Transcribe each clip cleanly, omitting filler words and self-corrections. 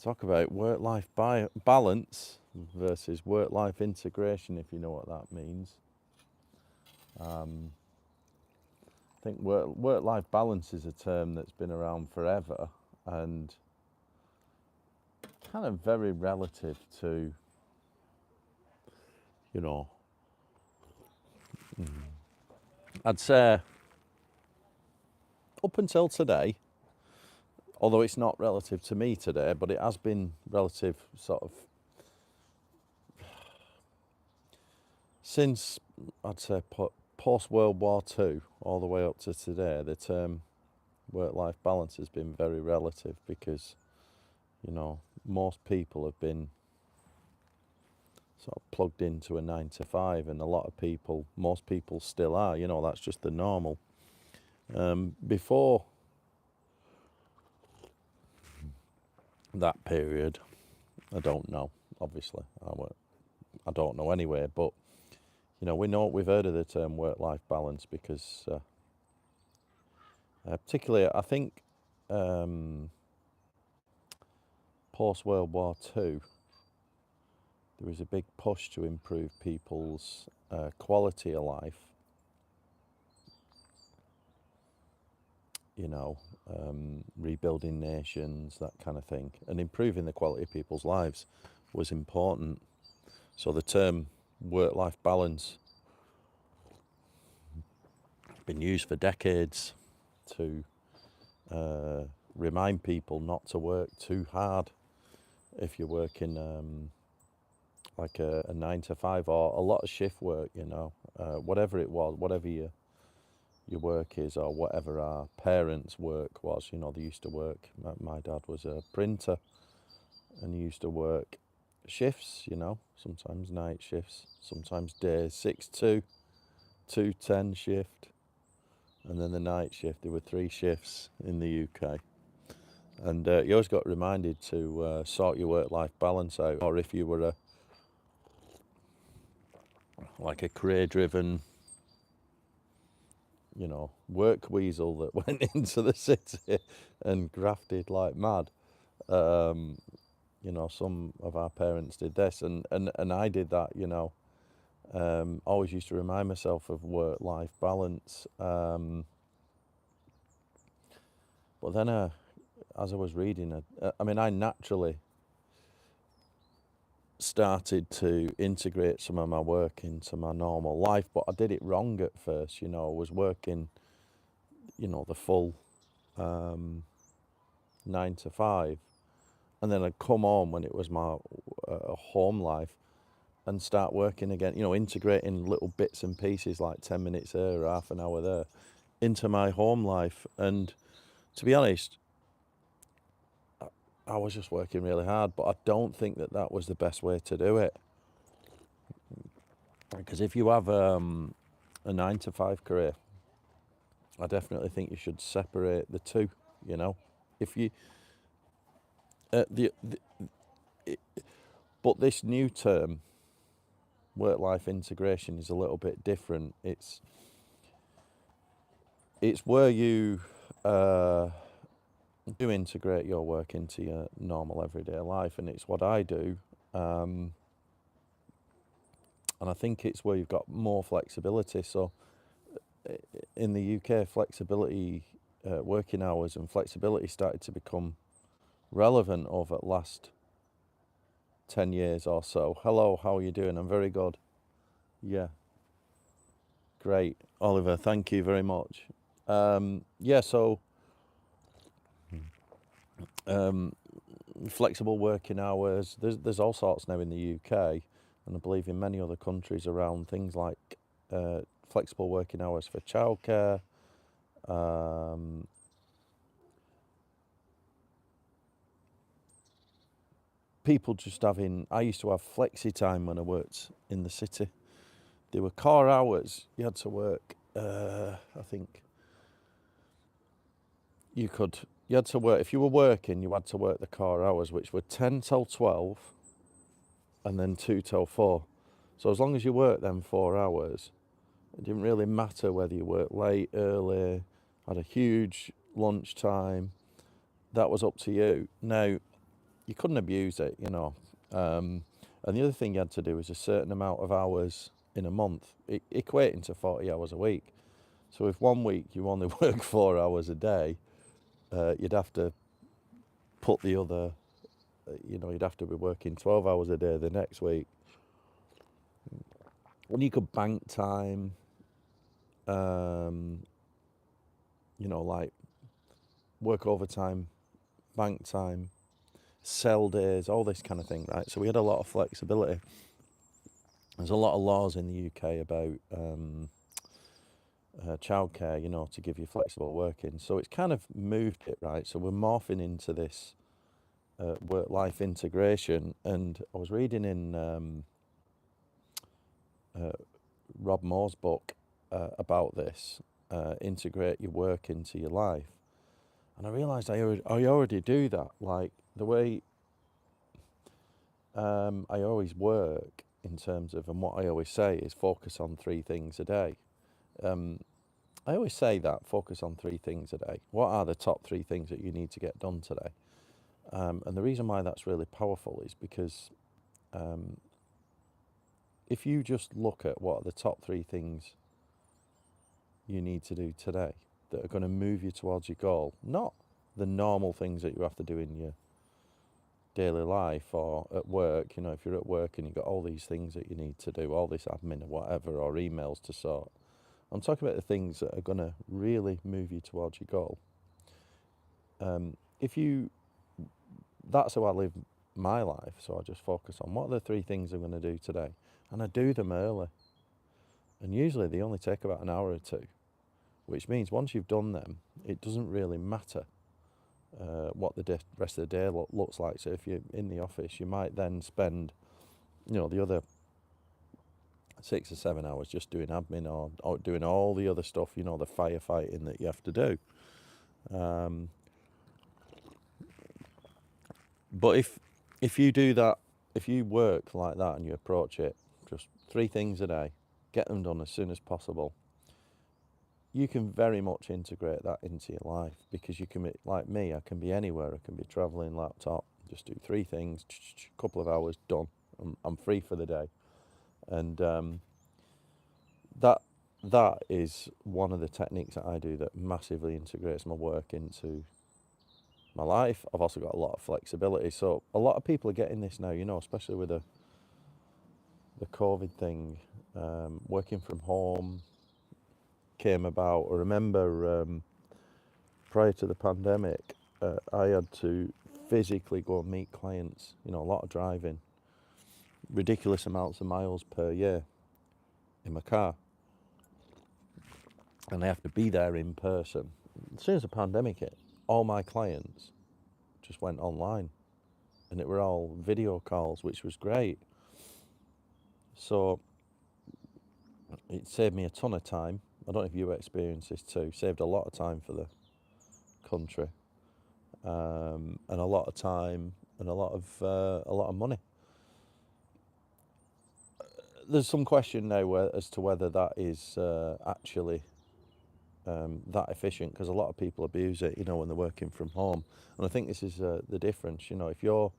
talk about work-life balance versus work-life integration, if you know what that means. I think work-life balance is a term that's been around forever and kind of very relative to, you know, I'd say up until today, although it's not relative to me today, but it has been relative sort of since, I'd say, post-World War II all the way up to today. The term work-life balance has been very relative because, you know, most people have been sort of plugged into a 9 to 5, and a lot of people, most people still are, you know, that's just the normal. Before that period, I don't know, obviously, I don't know anyway, but, you know, we've heard of the term work-life balance because, particularly, I think, post-World War II, there was a big push to improve people's quality of life, you know, rebuilding nations, that kind of thing, and improving the quality of people's lives was important. So the term work-life balance has been used for decades to remind people not to work too hard if you're working like a 9 to 5 or a lot of shift work, you know, whatever it was, whatever your work is, or whatever our parents' work was. You know, they used to work, my dad was a printer and he used to work shifts, you know, sometimes night shifts, sometimes days, 6-2, 2-10 shift, and then the night shift. There were 3 shifts in the UK. And you always got reminded to sort your work-life balance out, or if you were like a career-driven, you know, work weasel that went into the city and grafted like mad. You know, some of our parents did this, and I did that, you know. Always used to remind myself of work-life balance. But then, as I was reading, I mean, I naturally started to integrate some of my work into my normal life, but I did it wrong at first. You know, I was working, you know, the full 9 to 5, and then I'd come home when it was my home life and start working again, you know, integrating little bits and pieces like 10 minutes there or half an hour there into my home life. And to be honest, I was just working really hard, but I don't think that that was the best way to do it. Because if you have a 9 to 5 career, I definitely think you should separate the two, you know. If you, but this new term, work-life integration, is a little bit different. It's where you do integrate your work into your normal everyday life, and it's what I do. And I think it's where you've got more flexibility. So in the UK, flexibility, working hours and flexibility started to become relevant over the last 10 years or so. Hello, how are you doing? I'm very good. Yeah. Great. Oliver, thank you very much. Yeah, so flexible working hours, there's all sorts now in the UK, and I believe in many other countries around, things like flexible working hours for childcare, people just having, I used to have flexi time when I worked in the city. There were core hours, you had to work, I think you had to work, if you were working, you had to work the core hours, which were 10 till 12 and then 2 till 4. So as long as you worked them 4 hours, it didn't really matter whether you worked late, early, had a huge lunch time. That was up to you. Now, you couldn't abuse it, you know. And the other thing you had to do was a certain amount of hours in a month, equating to 40 hours a week. So if one week you only work 4 hours a day, you'd have to put the other, you'd have to be working 12 hours a day the next week. When you could bank time, um, like work overtime, bank time, sell days, all this kind of thing, right? So we had a lot of flexibility. There's a lot of laws in the UK about childcare, to give you flexible working. So it's kind of moved it, right? So we're morphing into this work-life integration. And I was reading in Rob Moore's book about this, integrate your work into your life. And I realised I already do that. Like the way I always work in terms of, and what I always say is focus on 3 things a day. I always say that, focus on 3 things a day. What are the top 3 things that you need to get done today? And the reason why that's really powerful is because if you just look at what are the top 3 things you need to do today that are going to move you towards your goal, not the normal things that you have to do in your daily life or at work. If you're at work and you've got all these things that you need to do, all this admin or whatever, or emails to sort. I'm talking about the things that are going to really move you towards your goal. That's how I live my life. So I just focus on what are the 3 things I'm going to do today, and I do them early. And usually they only take about an hour or 2, which means once you've done them, it doesn't really matter what the rest of the day looks like. So if you're in the office, you might then spend, the other 6 or 7 hours just doing admin or doing all the other stuff, the firefighting that you have to do. But if you do that, if you work like that and you approach it, just 3 things a day, get them done as soon as possible, you can very much integrate that into your life, because you can be, like me, I can be anywhere. I can be traveling, laptop, just do 3 things, couple of hours, done. I'm free for the day. And that is one of the techniques that I do that massively integrates my work into my life. I've also got a lot of flexibility. So a lot of people are getting this now, especially with the COVID thing. Working from home came about. I remember prior to the pandemic, I had to physically go and meet clients, a lot of driving, ridiculous amounts of miles per year in my car. And I have to be there in person. As soon as the pandemic hit, all my clients just went online, and it were all video calls, which was great. So it saved me a ton of time. I don't know if you experienced this too. Saved a lot of time for the country, and a lot of time and a lot of money. There's some question now as to whether that is actually that efficient, because a lot of people abuse it, when they're working from home. And I think this is the difference. If your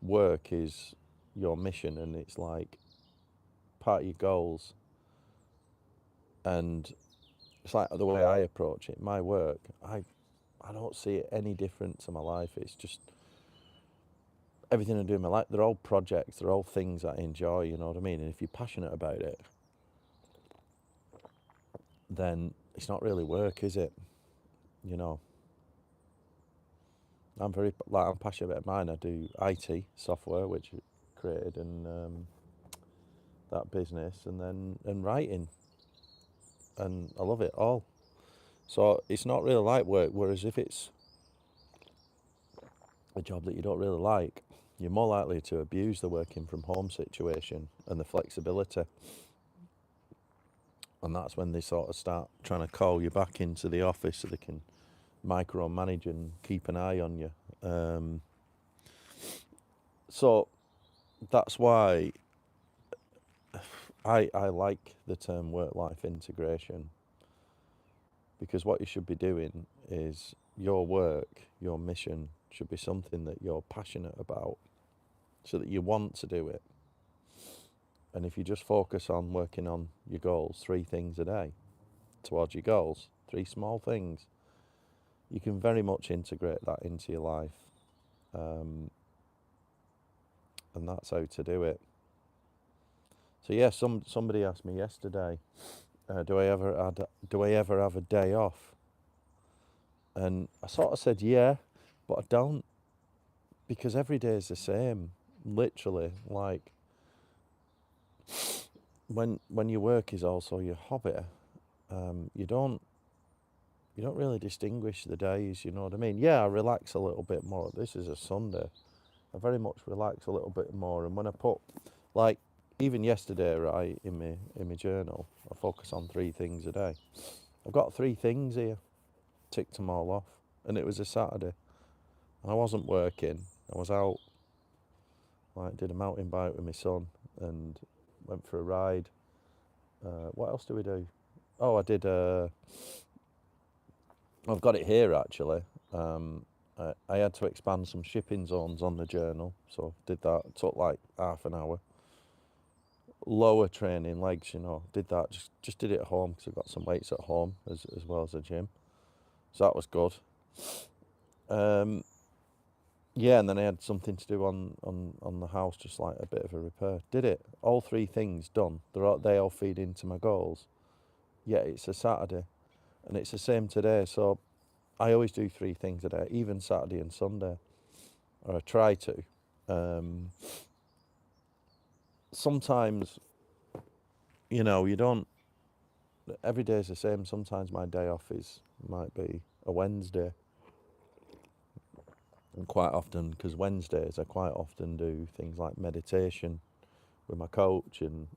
work is your mission and it's like part of your goals, and it's like the way I approach it, my work, I don't see it any different to my life. It's just everything I do in my life, they're all projects, they're all things I enjoy, you know what I mean? And if you're passionate about it, then it's not really work, is it? I'm passionate about mine. I do IT software, which I created, and that business, and writing, and I love it all. So it's not really like work. Whereas if it's a job that you don't really like, you're more likely to abuse the working from home situation and the flexibility. And that's when they sort of start trying to call you back into the office so they can micromanage and keep an eye on you. So that's why I like the term work-life integration, because what you should be doing is your work, your mission should be something that you're passionate about, so that you want to do it. And if you just focus on working on your goals, 3 things a day towards your goals, 3 small things, you can very much integrate that into your life. And that's how to do it. So yeah, somebody asked me yesterday, do I ever have a day off? And I sort of said yeah, but I don't, because every day is the same, literally. Like, when your work is also your hobby, you don't really distinguish the days, you know what I mean? Yeah, I relax a little bit more. This is a Sunday. I very much relax a little bit more. And when I put, like, even yesterday, right, in my journal, I focus on 3 things a day. I've got 3 things here, ticked them all off. And it was a Saturday. And I wasn't working. I was out, like, did a mountain bike with my son and went for a ride. What else do we do? Oh, I did, I've got it here actually. I had to expand some shipping zones on the journal, so did that. It took like half an hour. Lower training, legs, did that. Just did it at home because I've got some weights at home as well as a gym. So that was good. Yeah, and then I had something to do on the house, just like a bit of a repair. Did it. All 3 things done. They all feed into my goals. Yeah, it's a Saturday, and it's the same today. So I always do 3 things a day, even Saturday and Sunday, or I try to. Sometimes, you don't. Every day is the same. Sometimes my day off might be a Wednesday, and quite often, because Wednesdays I quite often do things like meditation with my coach and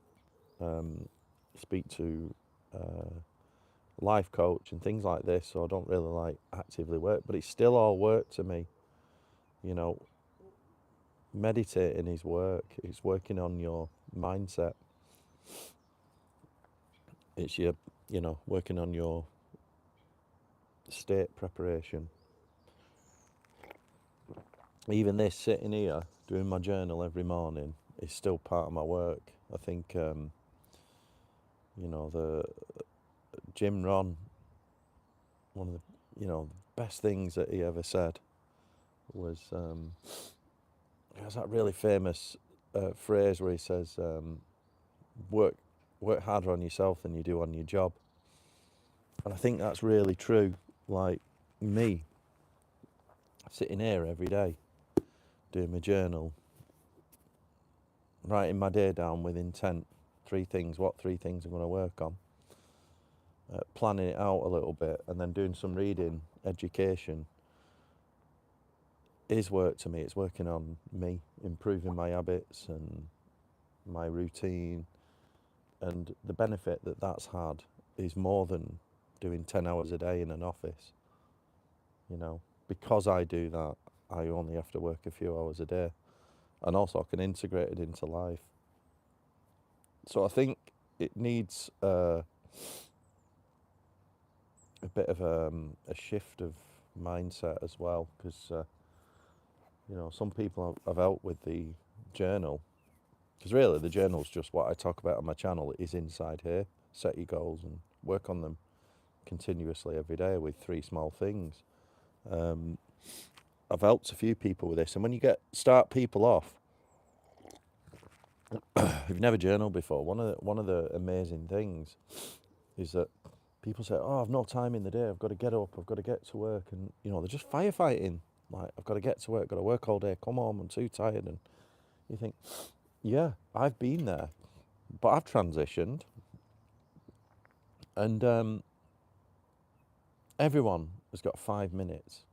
speak to life coach and things like this. So I don't really like actively work, but it's still all work to me. Meditating is work. It's working on your mindset. It's working on your state preparation. Even this, sitting here doing my journal every morning, is still part of my work. I think the Jim Rohn, one of the best things that he ever said was, it was that really famous phrase where he says, work harder on yourself than you do on your job. And I think that's really true. Like me, sitting here every day, doing my journal, writing my day down with intent, 3 things, what 3 things I'm going to work on, planning it out a little bit, and then doing some reading, education, is work to me. It's working on me, improving my habits and my routine. And the benefit that that's had is more than doing 10 hours a day in an office. Because I do that, I only have to work a few hours a day. And also I can integrate it into life. So I think it needs a bit of a shift of mindset as well, because some people have helped with the journal, because really the journal's just what I talk about on my channel. It is inside here. Set your goals and work on them continuously every day with 3 small things. I've helped a few people with this, and when you start people off, if you've never journaled before, one of the amazing things is that people say, "Oh, I've no time in the day. I've got to get up. I've got to get to work," and they're just firefighting. Like, I've got to get to work. Got to work all day. Come home. I'm too tired. And you think, yeah, I've been there, but I've transitioned, and everyone has got 5 minutes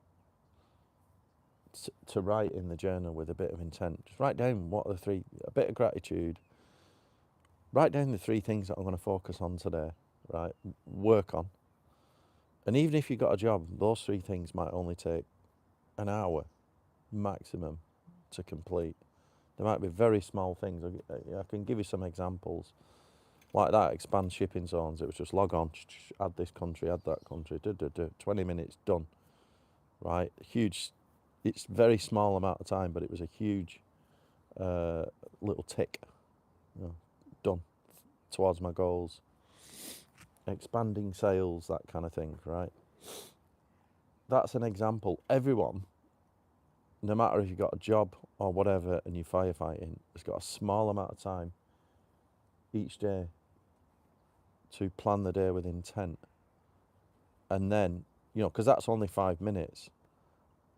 to write in the journal with a bit of intent. Just write down a bit of gratitude. Write down the 3 things that I'm going to focus on today, right? Work on. And even if you've got a job, those 3 things might only take an hour maximum to complete. There might be very small things. I can give you some examples. Like that, expand shipping zones. It was just log on, add this country, add that country, 20 minutes, done. Right? Huge It's very small amount of time, but it was a huge little tick, you know, done towards my goals. Expanding sales, that kind of thing, right? That's an example. Everyone, no matter if you've got a job or whatever and you're firefighting, has got a small amount of time each day to plan the day with intent. And then, because that's only 5 minutes.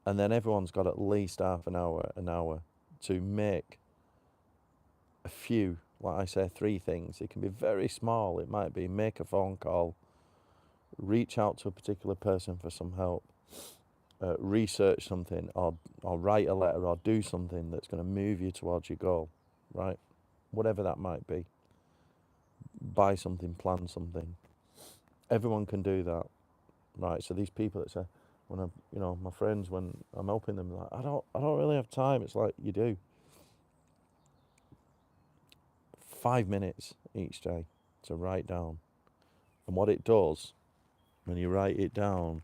And then everyone's got at least half an hour to make a few, like I say, 3 things. It can be very small. It might be make a phone call, reach out to a particular person for some help, research something, or write a letter, or do something that's going to move you towards your goal, right? Whatever that might be. Buy something, plan something. Everyone can do that, right? So these people that say, when my friends, when I'm helping them, like, I don't really have time. It's like, you do. 5 minutes each day to write down. And what it does, when you write it down,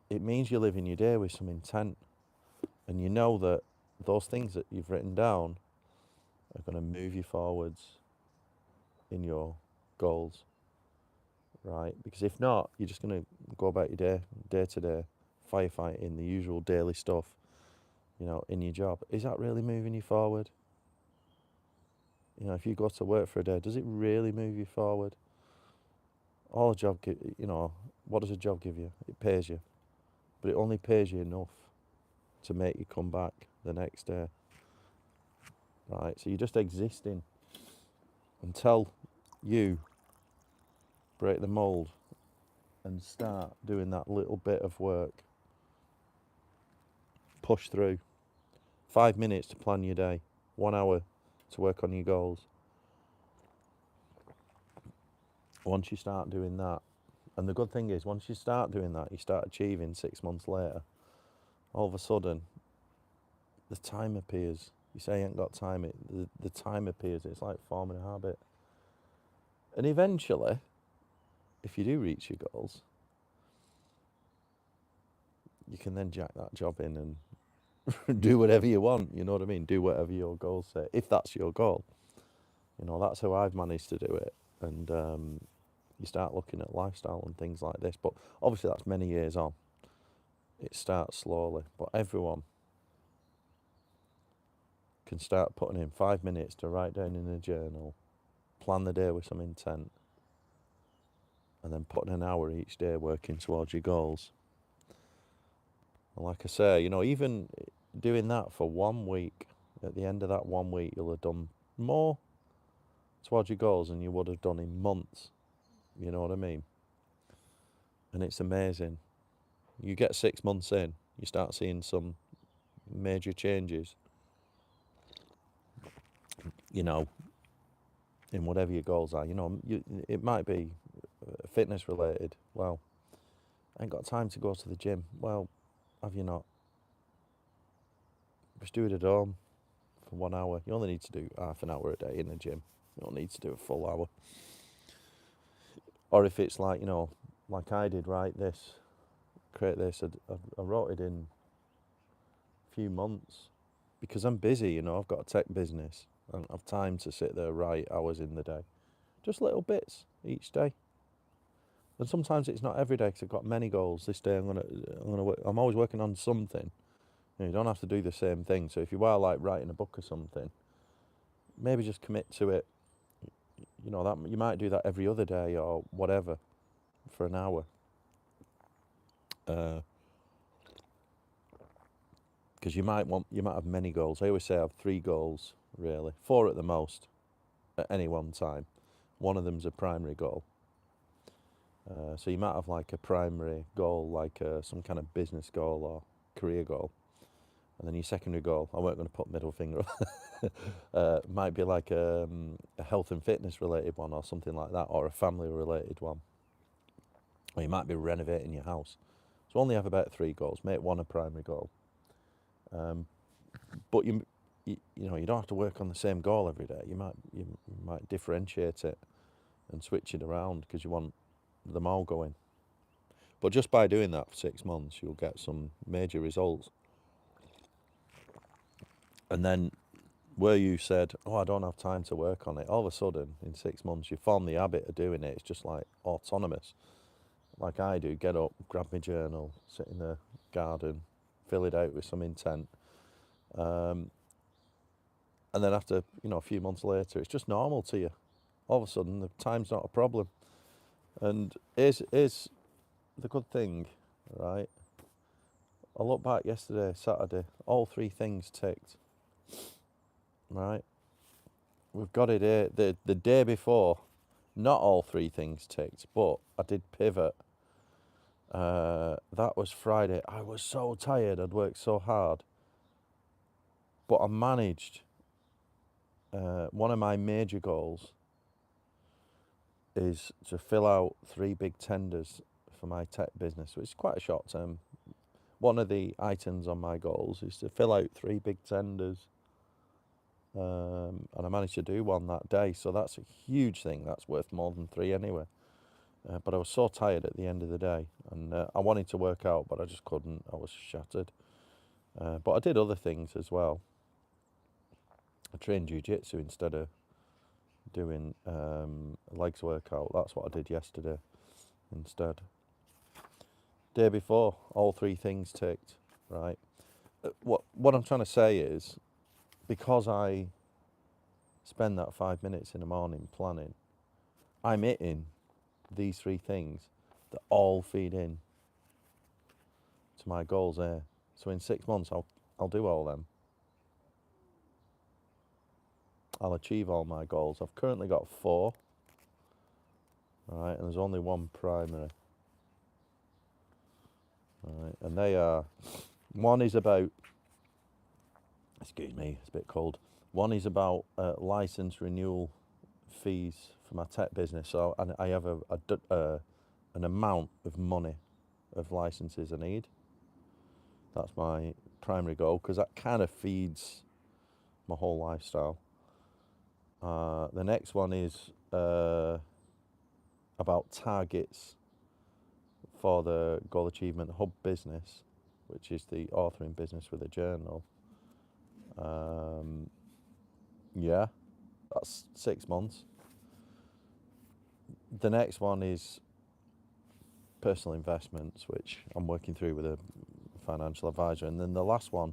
it means you're living your day with some intent. And you know that those things that you've written down are going to move you forwards in your goals, right? Because if not, you're just going to go about your day to day, firefighting, the usual daily stuff, in your job. Is that really moving you forward? If you go to work for a day, does it really move you forward? All a job, what does a job give you? It pays you, but it only pays you enough to make you come back the next day, right? So you're just existing until you break the mold and start doing that little bit of work. Push through. 5 minutes to plan your day, 1 hour to work on your goals. Once you start doing that, and the good thing is, once you start doing that, you start achieving 6 months later, all of a sudden, the time appears. You say you ain't got time, the time appears. It's like forming a habit. And eventually, if you do reach your goals, you can then jack that job in and do whatever you want, you know what I mean? Do whatever your goals say, if that's your goal. That's how I've managed to do it. And you start looking at lifestyle and things like this. But obviously that's many years on. It starts slowly. But everyone can start putting in 5 minutes to write down in a journal, plan the day with some intent, and then putting an hour each day working towards your goals. And like I say, even doing that for 1 week, at the end of that 1 week, you'll have done more towards your goals than you would have done in months. You know what I mean? And it's amazing. You get 6 months in, you start seeing some major changes, in whatever your goals are. It might be fitness related. Well, I ain't got time to go to the gym. Well, have you not? Just do it at home for 1 hour. You only need to do half an hour a day in the gym. You don't need to do a full hour. Or if it's like, like I did, create this, I wrote it in a few months because I'm busy, I've got a tech business. I don't have time to sit there write hours in the day. Just little bits each day. And sometimes it's not every day because I've got many goals. This day I'm always working on something. You don't have to do the same thing. So if you are like writing a book or something, maybe just commit to it. That you might do that every other day or whatever for an hour. Because you might have many goals. I always say I have 3 goals, really. 4 at the most at any one time. One of them's a primary goal. So you might have like a primary goal, like some kind of business goal or career goal. And then your secondary goal, I weren't going to put middle finger up, might be like a health and fitness related one or something like that, or a family related one. Or you might be renovating your house. So only have about 3 goals. Make one a primary goal. But you don't have to work on the same goal every day. You might differentiate it and switch it around because you want them all going. But just by doing that for 6 months, you'll get some major results. And then where you said, oh, I don't have time to work on it, all of a sudden, in 6 months, you form the habit of doing it. It's just like autonomous. Like I do, get up, grab my journal, sit in the garden, fill it out with some intent. And then after, a few months later, it's just normal to you. All of a sudden, the time's not a problem. And is the good thing, right? I look back yesterday, Saturday, all 3 things ticked, right? We've got it here. The day before, not all 3 things ticked, but I did pivot. That was Friday. I was so tired. I'd worked so hard. But I managed. One of my major goals is to fill out 3 big tenders for my tech business, which is quite a short term. One of the items on my goals is to fill out 3 big tenders. And I managed to do one that day, so that's a huge thing. That's worth more than 3 anyway. But I was so tired at the end of the day, and I wanted to work out, but I just couldn't. I was shattered. But I did other things as well. I trained jiu-jitsu instead of doing legs workout. That's what I did yesterday instead. Day before, all 3 things ticked, right? What I'm trying to say is, because I spend that 5 minutes in the morning planning, I'm hitting these 3 things that all feed in to my goals there. So in 6 months, I'll do all them. I'll achieve all my goals. I've currently got 4, right, and there's only 1 primary. Right, and they are, one is about, excuse me, it's a bit cold. One is about license renewal fees for my tech business. So I have an amount of money of licenses I need. That's my primary goal, because that kind of feeds my whole lifestyle. The next one is about targets for the Goal Achievement Hub business, which is the authoring business with a journal. Yeah, that's 6 months. The next one is personal investments, which I'm working through with a financial advisor. And then the last one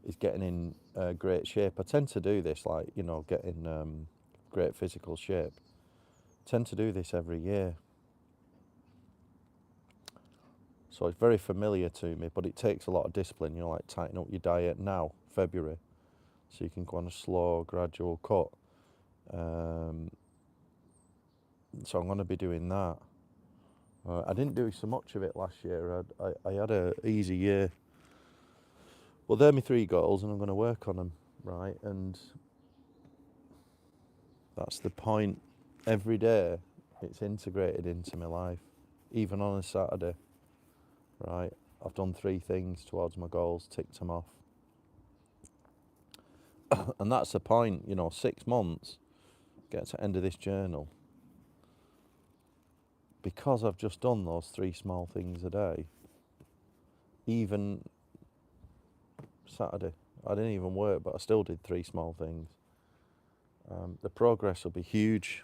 is getting in great shape. I tend to do this, like, get in great physical shape. I tend to do this every year. So it's very familiar to me, but it takes a lot of discipline, like tighten up your diet now, February, so you can go on a slow, gradual cut. So I'm going to be doing that. I didn't do so much of it last year. I had an easy year. Well, they're my 3 goals, and I'm going to work on them, right? And that's the point. Every day, it's integrated into my life, even on a Saturday, right? I've done 3 things towards my goals, ticked them off. And that's the point, 6 months, get to the end of this journal. Because I've just done those 3 small things a day, even Saturday, I didn't even work, but I still did 3 small things. The progress will be huge.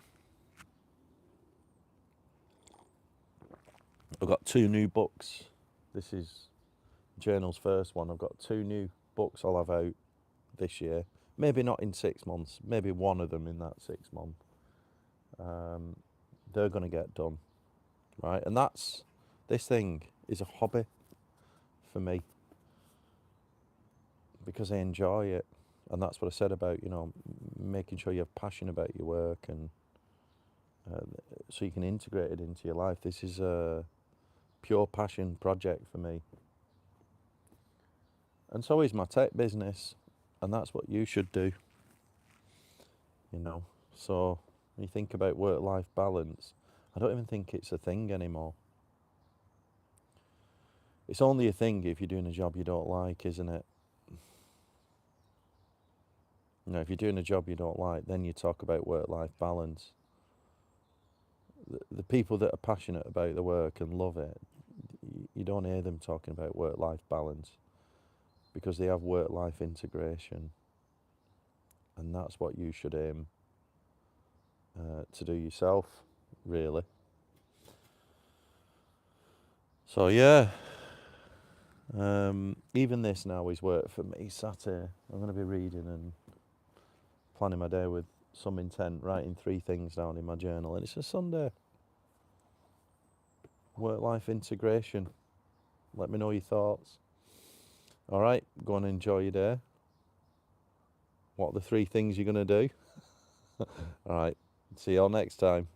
I've got 2 new books. This is Journal's first one. I've got 2 new books I'll have out this year. Maybe not in 6 months, maybe one of them in that 6 month. They're going to get done, right? And this thing is a hobby for me, because I enjoy it. And that's what I said about, making sure you have passion about your work, and so you can integrate it into your life. This is a pure passion project for me. And so is my tech business, and that's what you should do. So when you think about work-life balance, I don't even think it's a thing anymore. It's only a thing if you're doing a job you don't like, isn't it? If you're doing a job you don't like, then you talk about work-life balance. The people that are passionate about the work and love it, you don't hear them talking about work-life balance, because they have work-life integration, and that's what you should aim to do yourself, really. So yeah, even this now is work for me. Sat here, I'm going to be reading and planning my day with some intent, writing 3 things down in my journal, and it's a Sunday. Work-life integration. Let me know your thoughts. All right, go and enjoy your day. What are the 3 things you're going to do? All right, see you all next time.